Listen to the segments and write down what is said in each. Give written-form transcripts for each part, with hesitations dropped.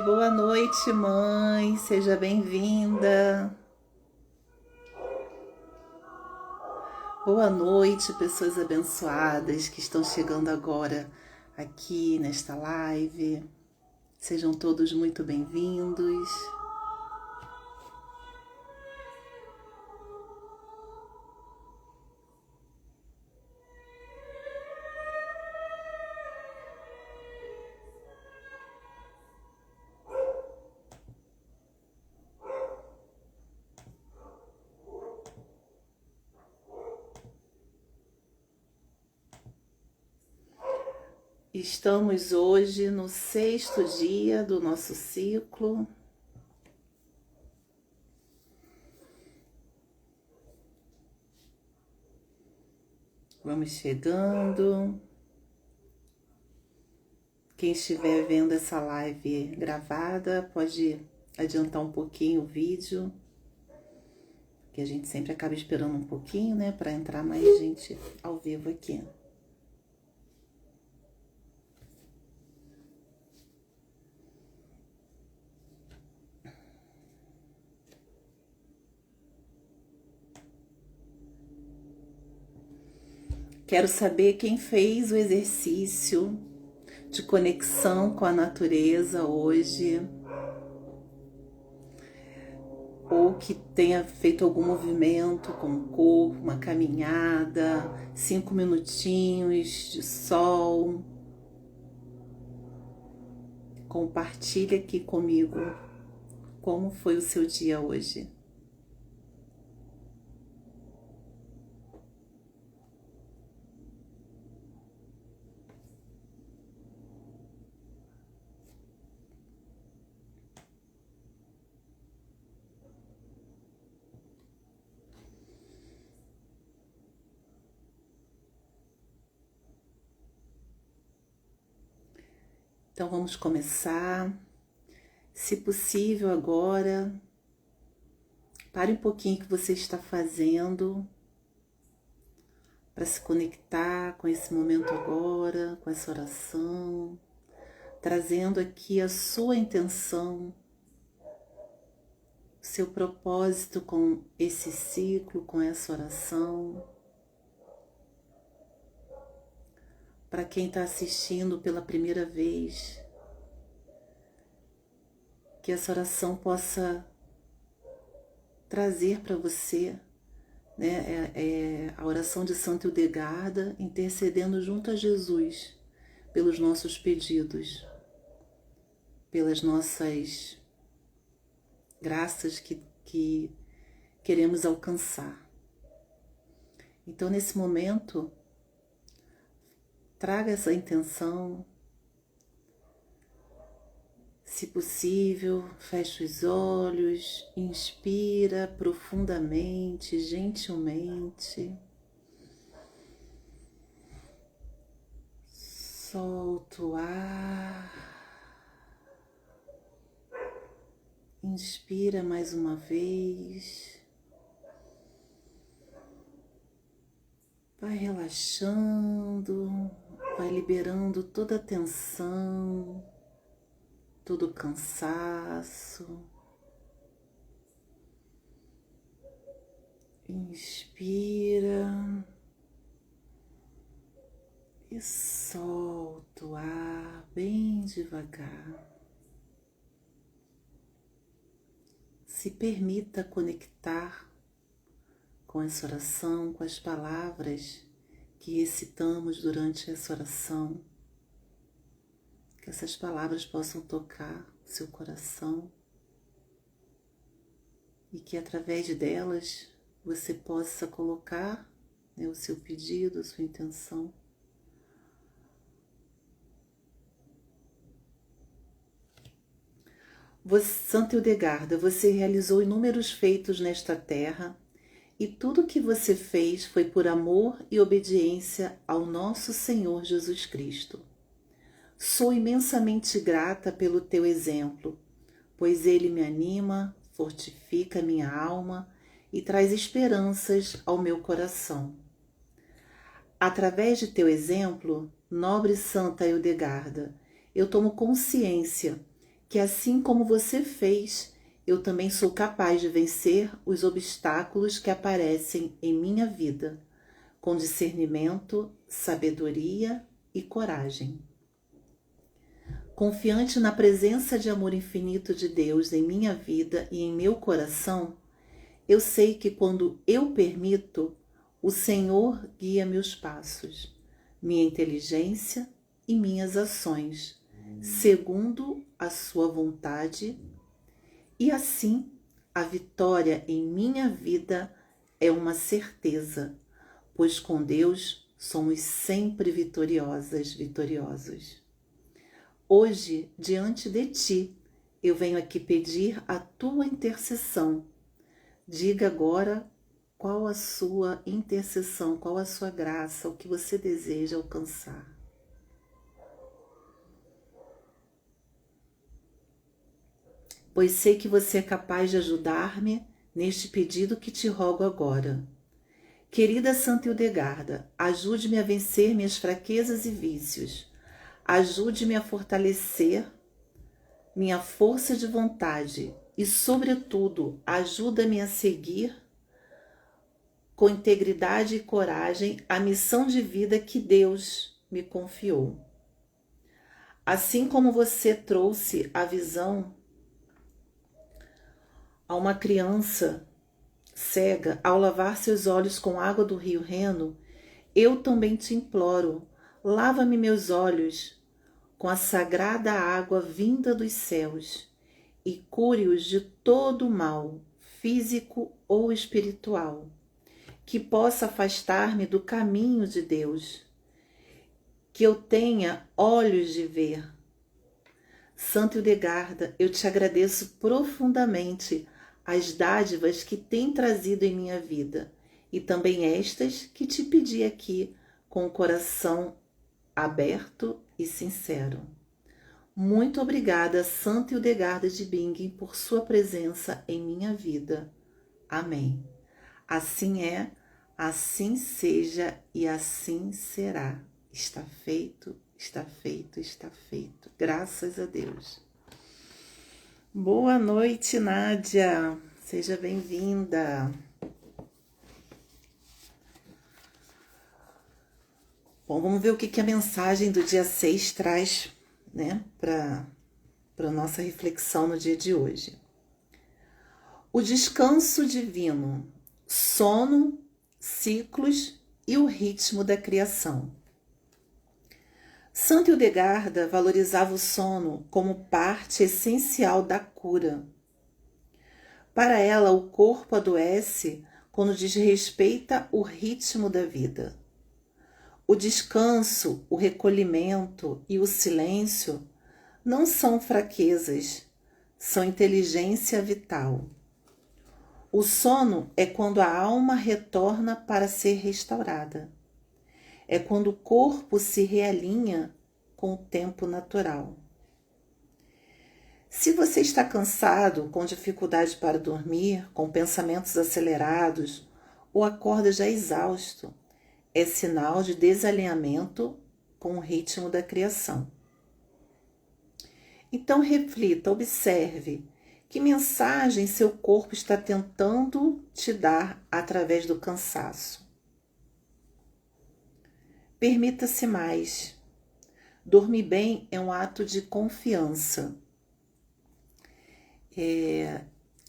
Boa noite, mãe, seja bem-vinda. Boa noite, pessoas abençoadas que estão chegando agora aqui nesta live. Sejam todos muito bem-vindos. Estamos hoje no 6º dia do nosso ciclo. Vamos chegando. Quem estiver vendo essa live gravada pode adiantar um pouquinho o vídeo, que a gente sempre acaba esperando um pouquinho, né, para entrar mais gente ao vivo aqui. Quero saber quem fez o exercício de conexão com a natureza hoje, ou que tenha feito algum movimento com o corpo, uma caminhada, 5 minutinhos de sol. Compartilhe aqui comigo como foi o seu dia hoje. Então vamos começar. Se possível agora, pare um pouquinho o que você está fazendo para se conectar com esse momento agora, com essa oração, trazendo aqui a sua intenção, seu propósito com esse ciclo, com essa oração. Para quem está assistindo pela primeira vez, que essa oração possa trazer para você, né, a oração de Santa Hildegarda, intercedendo junto a Jesus pelos nossos pedidos, pelas nossas graças que queremos alcançar. Então, nesse momento, traga essa intenção. Se possível, feche os olhos, inspira profundamente, gentilmente. Solta o ar. Inspira mais uma vez. Vai relaxando, vai liberando toda a tensão, todo o cansaço. Inspira e solta o ar bem devagar. Se permita conectar com essa oração, com as palavras que recitamos durante essa oração. Que essas palavras possam tocar o seu coração e que através delas você possa colocar, né, o seu pedido, a sua intenção. Santa Hildegarda, você realizou inúmeros feitos nesta terra e tudo o que você fez foi por amor e obediência ao nosso Senhor Jesus Cristo. Sou imensamente grata pelo teu exemplo, pois ele me anima, fortifica minha alma e traz esperanças ao meu coração. Através de teu exemplo, nobre Santa Hildegarda, eu tomo consciência que assim como você fez, eu também sou capaz de vencer os obstáculos que aparecem em minha vida, com discernimento, sabedoria e coragem. Confiante na presença de amor infinito de Deus em minha vida e em meu coração, eu sei que quando eu permito, o Senhor guia meus passos, minha inteligência e minhas ações, segundo a sua vontade, e assim a vitória em minha vida é uma certeza, pois com Deus somos sempre vitoriosos. Hoje, diante de ti, eu venho aqui pedir a tua intercessão. Diga agora qual a sua intercessão, qual a sua graça, o que você deseja alcançar. Pois sei que você é capaz de ajudar-me neste pedido que te rogo agora. Querida Santa Hildegarda, ajude-me a vencer minhas fraquezas e vícios. Ajude-me a fortalecer minha força de vontade e, sobretudo, ajuda-me a seguir com integridade e coragem a missão de vida que Deus me confiou. Assim como você trouxe a visão a uma criança cega ao lavar seus olhos com água do rio Reno, eu também te imploro, lava-me meus olhos com a sagrada água vinda dos céus e cure-os de todo o mal, físico ou espiritual, que possa afastar-me do caminho de Deus, que eu tenha olhos de ver. Santa Hildegarda, eu te agradeço profundamente as dádivas que tem trazido em minha vida e também estas que te pedi aqui com o coração aberto e sincero. Muito obrigada, Santa Hildegarda de Bingen, por sua presença em minha vida. Amém. Assim é, assim seja e assim será. Está feito, está feito, está feito. Graças a Deus. Boa noite, Nádia. Seja bem-vinda. Bom, vamos ver o que a mensagem do dia 6 traz, né, para a nossa reflexão no dia de hoje. O descanso divino, sono, ciclos e o ritmo da criação. Santa Hildegarda valorizava o sono como parte essencial da cura. Para ela, o corpo adoece quando desrespeita o ritmo da vida. O descanso, o recolhimento e o silêncio não são fraquezas, são inteligência vital. O sono é quando a alma retorna para ser restaurada. É quando o corpo se realinha com o tempo natural. Se você está cansado, com dificuldade para dormir, com pensamentos acelerados ou acorda já exausto, é sinal de desalinhamento com o ritmo da criação. Então reflita, observe que mensagem seu corpo está tentando te dar através do cansaço. Permita-se mais. Dormir bem é um ato de confiança.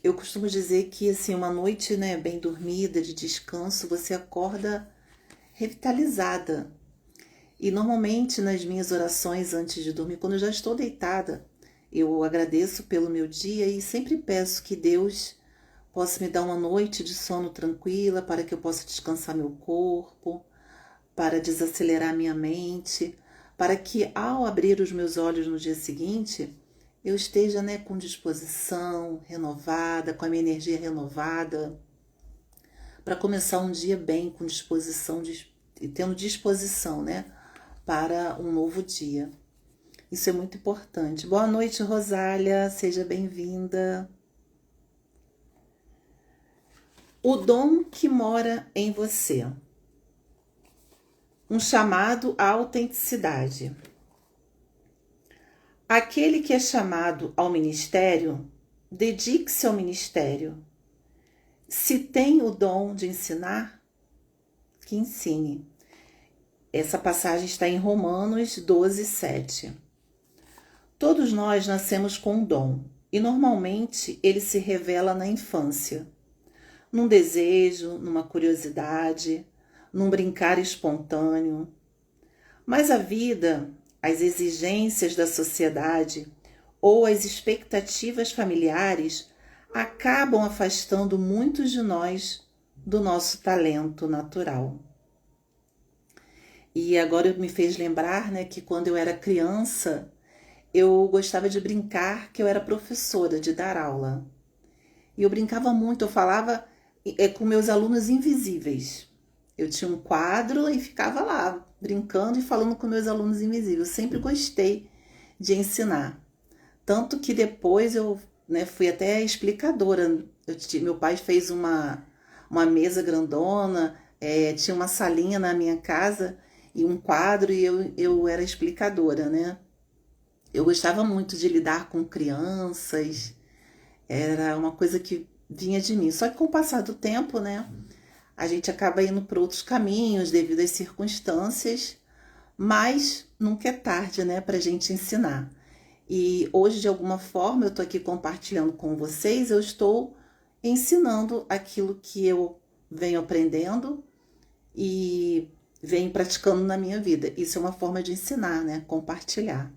Eu costumo dizer que assim, uma noite, né, bem dormida, de descanso, você acorda revitalizada. E normalmente nas minhas orações antes de dormir, quando eu já estou deitada, eu agradeço pelo meu dia e sempre peço que Deus possa me dar uma noite de sono tranquila para que eu possa descansar meu corpo, para desacelerar minha mente, para que ao abrir os meus olhos no dia seguinte, eu esteja, né, com disposição, renovada, com a minha energia renovada, para começar um dia bem, com disposição, tendo disposição, né, para um novo dia. Isso é muito importante. Boa noite, Rosália, seja bem-vinda. O dom que mora em você. Um chamado à autenticidade. Aquele que é chamado ao ministério, dedique-se ao ministério. Se tem o dom de ensinar, que ensine. Essa passagem está em Romanos 12, 7. Todos nós nascemos com um dom, e normalmente ele se revela na infância, num desejo, numa curiosidade, num brincar espontâneo. Mas a vida, as exigências da sociedade ou as expectativas familiares acabam afastando muitos de nós do nosso talento natural. E agora me fez lembrar, né, que quando eu era criança, eu gostava de brincar que eu era professora, de dar aula. E eu brincava muito, eu falava com meus alunos invisíveis. Eu tinha um quadro e ficava lá, brincando e falando com meus alunos invisíveis. Eu sempre gostei de ensinar. Tanto que depois eu, né, fui até explicadora. Meu pai fez uma mesa grandona, tinha uma salinha na minha casa e um quadro e eu era explicadora, né? Eu gostava muito de lidar com crianças, era uma coisa que vinha de mim. Só que com o passar do tempo, né, a gente acaba indo por outros caminhos devido às circunstâncias, mas nunca é tarde, né, para a gente ensinar. E hoje, de alguma forma, eu estou aqui compartilhando com vocês, eu estou ensinando aquilo que eu venho aprendendo e venho praticando na minha vida. Isso é uma forma de ensinar, né, compartilhar.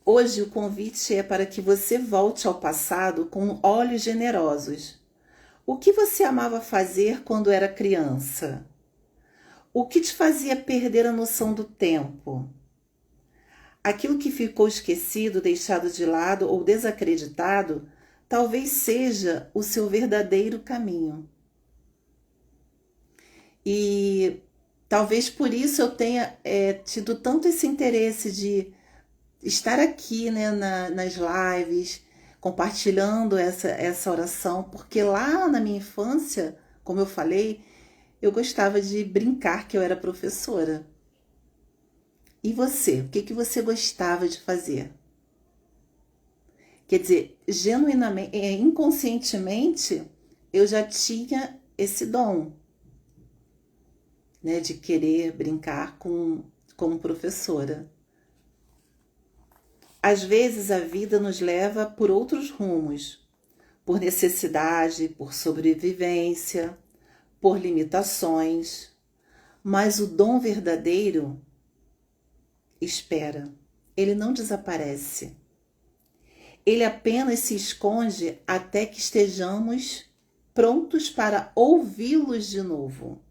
Hoje o convite é para que você volte ao passado com olhos generosos. O que você amava fazer quando era criança? O que te fazia perder a noção do tempo? Aquilo que ficou esquecido, deixado de lado ou desacreditado, talvez seja o seu verdadeiro caminho. E talvez por isso eu tenha tido tanto esse interesse de estar aqui, né, nas lives, compartilhando essa oração, porque lá na minha infância, como eu falei, eu gostava de brincar que eu era professora. E você? O que você gostava de fazer? Quer dizer, genuinamente, inconscientemente, eu já tinha esse dom, né, de querer brincar como professora. Às vezes a vida nos leva por outros rumos, por necessidade, por sobrevivência, por limitações, mas o dom verdadeiro espera, ele não desaparece. Ele apenas se esconde até que estejamos prontos para ouvi-los de novo.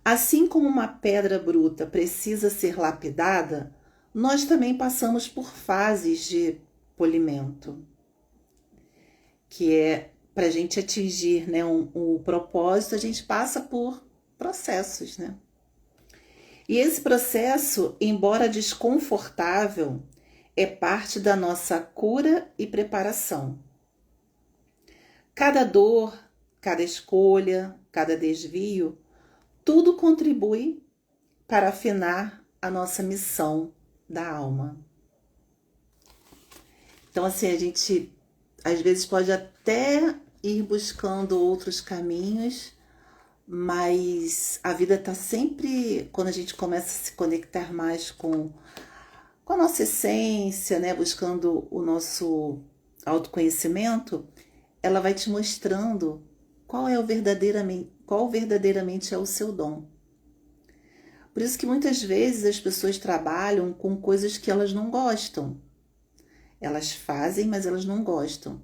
Assim como uma pedra bruta precisa ser lapidada, nós também passamos por fases de polimento, que é para a gente atingir, né, o propósito, a gente passa por processos, né? E esse processo, embora desconfortável, é parte da nossa cura e preparação. Cada dor, cada escolha, cada desvio, tudo contribui para afinar a nossa missão da alma. Então, assim, a gente às vezes pode até ir buscando outros caminhos, mas a vida está sempre, quando a gente começa a se conectar mais com a nossa essência, né, buscando o nosso autoconhecimento, ela vai te mostrando qual verdadeiramente é o seu dom. Por isso que muitas vezes as pessoas trabalham com coisas que elas não gostam. Elas fazem, mas elas não gostam.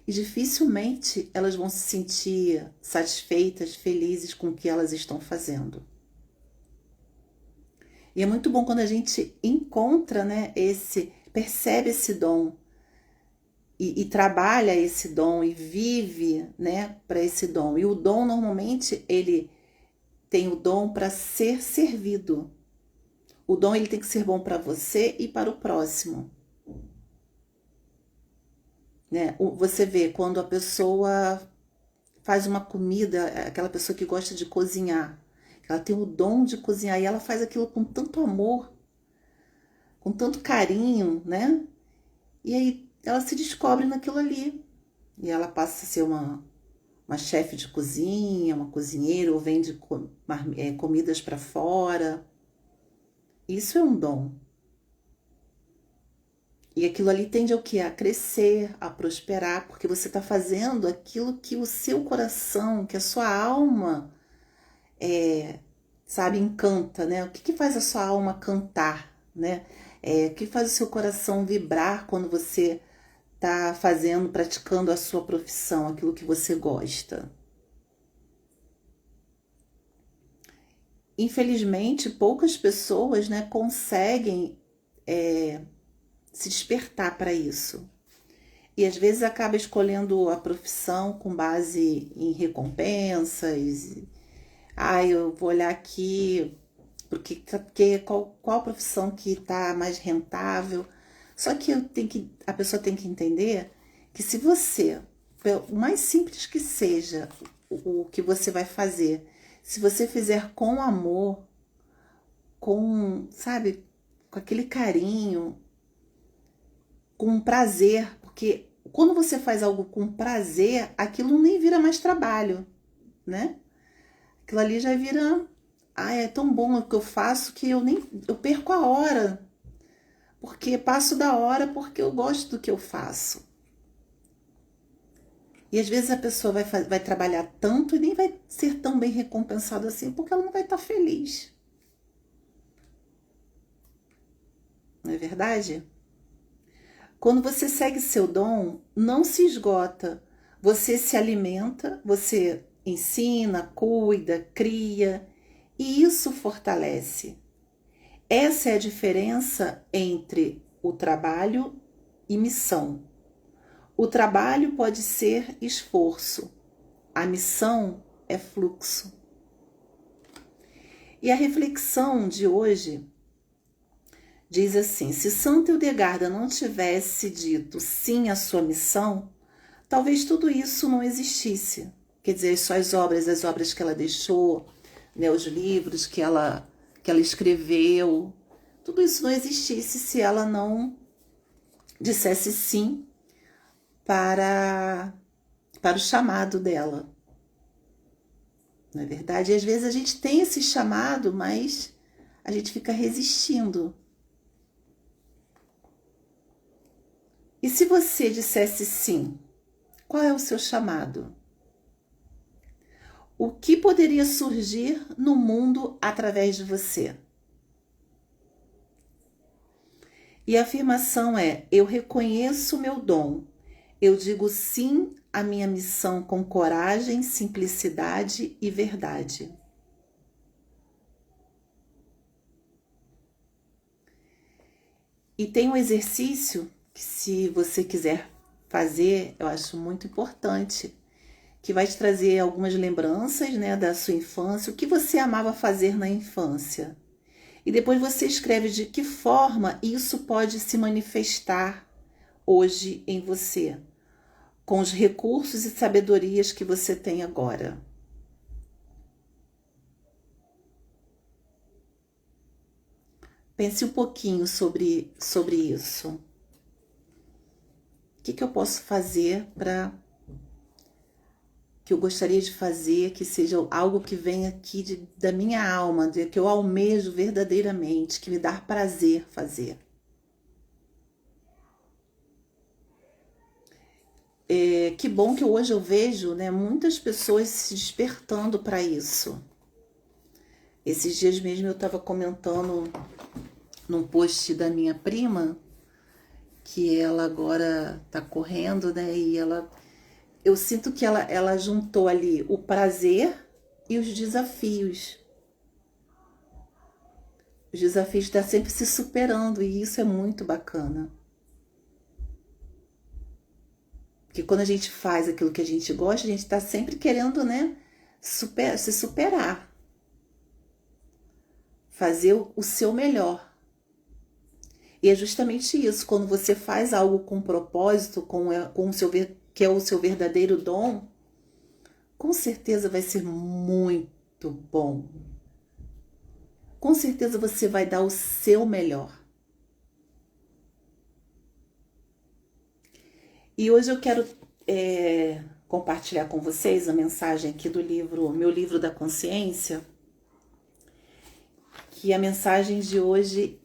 E dificilmente elas vão se sentir satisfeitas, felizes com o que elas estão fazendo. E é muito bom quando a gente encontra, né, percebe esse dom e trabalha esse dom e vive, né, para esse dom. E o dom normalmente ele tem o dom para ser servido. O dom ele tem que ser bom para você e para o próximo. Né? Você vê quando a pessoa faz uma comida, aquela pessoa que gosta de cozinhar, ela tem o dom de cozinhar e ela faz aquilo com tanto amor, com tanto carinho, né? E aí ela se descobre naquilo ali. E ela passa a ser uma chefe de cozinha, uma cozinheira, ou vende comidas para fora. Isso é um dom. E aquilo ali tende ao quê? A crescer, a prosperar, porque você está fazendo aquilo que o seu coração, que a sua alma, sabe, encanta, né? O que faz a sua alma cantar, né? O que faz o seu coração vibrar quando você está fazendo, praticando a sua profissão, aquilo que você gosta. Infelizmente, poucas pessoas, né, conseguem se despertar para isso. E às vezes acaba escolhendo a profissão com base em recompensas. Eu vou olhar aqui porque qual profissão que está mais rentável. Só que a pessoa tem que entender que se você, o mais simples que seja o que você vai fazer, se você fizer com amor, sabe, com aquele carinho, com prazer, porque quando você faz algo com prazer, aquilo nem vira mais trabalho, né? Aquilo ali já vira, é tão bom o que eu faço que eu perco a hora, porque passo da hora porque eu gosto do que eu faço. E às vezes a pessoa vai trabalhar tanto e nem vai ser tão bem recompensada assim, porque ela não vai estar feliz. Não é verdade? Quando você segue seu dom, não se esgota. Você se alimenta, você ensina, cuida, cria, e isso fortalece. Essa é a diferença entre o trabalho e missão. O trabalho pode ser esforço, a missão é fluxo. E a reflexão de hoje diz assim: se Santa Hildegarda não tivesse dito sim à sua missão, talvez tudo isso não existisse. Quer dizer, as obras que ela deixou, né, os livros que ela escreveu, tudo isso não existisse se ela não dissesse sim para o chamado dela. Não é verdade? E às vezes a gente tem esse chamado, mas a gente fica resistindo. E se você dissesse sim, qual é o seu chamado? O que poderia surgir no mundo através de você? E a afirmação é: eu reconheço o meu dom. Eu digo sim à minha missão com coragem, simplicidade e verdade. E tem um exercício que, se você quiser fazer, eu acho muito importante, que vai te trazer algumas lembranças, né, da sua infância, o que você amava fazer na infância. E depois você escreve de que forma isso pode se manifestar hoje em você, com os recursos e sabedorias que você tem agora. Pense um pouquinho sobre isso. O que eu posso fazer que eu gostaria de fazer, que seja algo que venha aqui da minha alma, que eu almejo verdadeiramente, que me dá prazer fazer. Que bom que hoje eu vejo, né, muitas pessoas se despertando para isso. Esses dias mesmo eu estava comentando num post da minha prima, que ela agora está correndo, né, e eu sinto que ela juntou ali o prazer e os desafios. Os desafios estão sempre se superando, e isso é muito bacana. Porque quando a gente faz aquilo que a gente gosta, a gente está sempre querendo, né, se superar. Fazer o seu melhor. E é justamente isso, quando você faz algo com propósito, que é o seu verdadeiro dom, com certeza vai ser muito bom. com certeza você vai dar o seu melhor. E hoje eu quero compartilhar com vocês a mensagem aqui do livro, meu livro da consciência, que a mensagem de hoje,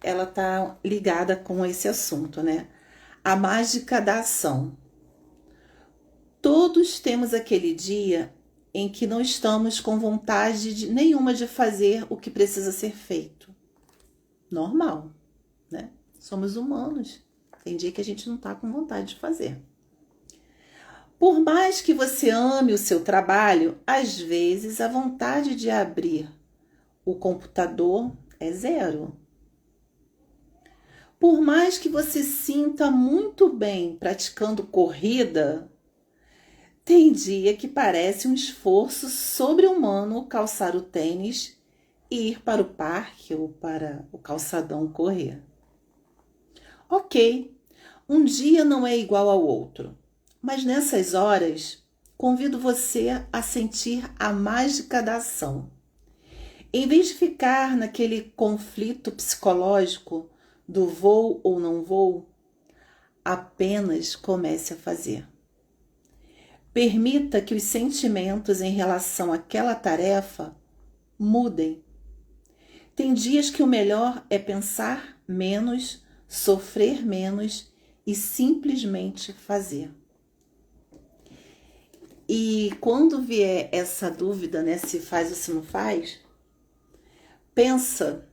ela tá ligada com esse assunto, né? A mágica da ação. Todos temos aquele dia em que não estamos com vontade nenhuma de fazer o que precisa ser feito. Normal, né? Somos humanos. Tem dia que a gente não tá com vontade de fazer. Por mais que você ame o seu trabalho, às vezes a vontade de abrir o computador é zero. Por mais que você sinta muito bem praticando corrida, tem dia que parece um esforço sobre-humano calçar o tênis e ir para o parque ou para o calçadão correr. Ok, um dia não é igual ao outro, mas nessas horas convido você a sentir a mágica da ação. Em vez de ficar naquele conflito psicológico do vou ou não vou, apenas comece a fazer. Permita que os sentimentos em relação àquela tarefa mudem. Tem dias que o melhor é pensar menos, sofrer menos e simplesmente fazer. E quando vier essa dúvida, né, se faz ou se não faz, pensa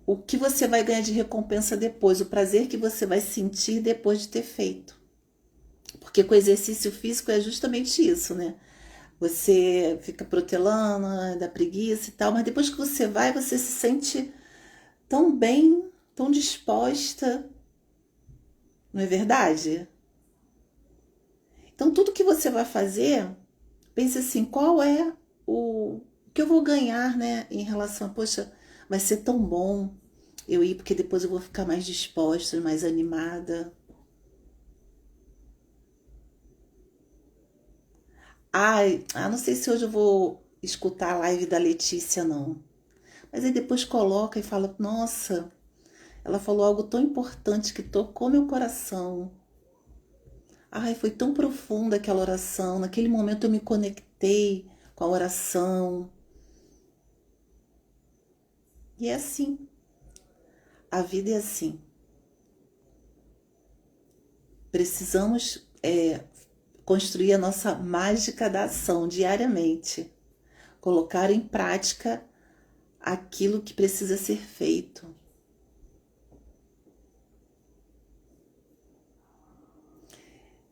o que você vai ganhar de recompensa depois, o prazer que você vai sentir depois de ter feito. Porque com o exercício físico é justamente isso, né? Você fica protelando, dá preguiça e tal, mas depois que você vai, você se sente tão bem, tão disposta, não é verdade? Então, tudo que você vai fazer, pense assim, qual é o que eu vou ganhar, né, em relação a, poxa, vai ser tão bom eu ir, porque depois eu vou ficar mais disposta, mais animada. Não sei se hoje eu vou escutar a live da Letícia, não. Mas aí depois coloca e fala, nossa, ela falou algo tão importante que tocou meu coração. Foi tão profunda aquela oração. Naquele momento eu me conectei com a oração. E é assim. A vida é assim. Precisamos construir a nossa mágica da ação diariamente. Colocar em prática aquilo que precisa ser feito.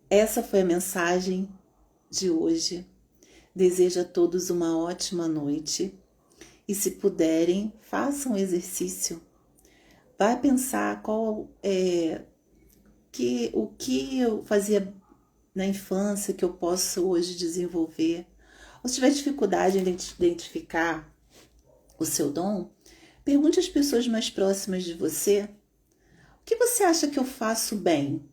Essa foi a mensagem de hoje. Desejo a todos uma ótima noite. E se puderem, façam um exercício. Vai pensar o que eu fazia na infância que eu posso hoje desenvolver. Ou se tiver dificuldade em identificar o seu dom, pergunte às pessoas mais próximas de você: o que você acha que eu faço bem?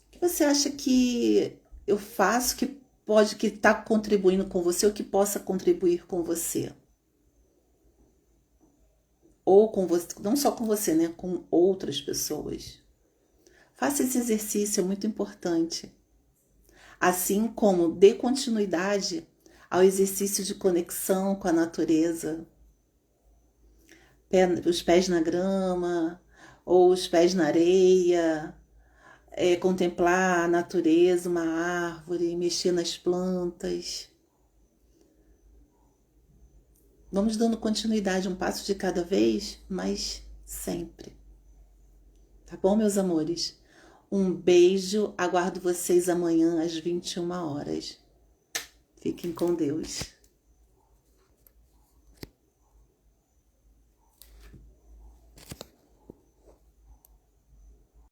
O que você acha que eu faço que está contribuindo com você ou que possa contribuir com você? Ou com você, não só com você, né? Com outras pessoas. Faça esse exercício, é muito importante. Assim como dê continuidade ao exercício de conexão com a natureza. Os pés na grama, ou os pés na areia, contemplar a natureza, uma árvore, mexer nas plantas. Vamos dando continuidade, um passo de cada vez, mas sempre. Tá bom, meus amores? Um beijo, aguardo vocês amanhã às 21 horas. Fiquem com Deus.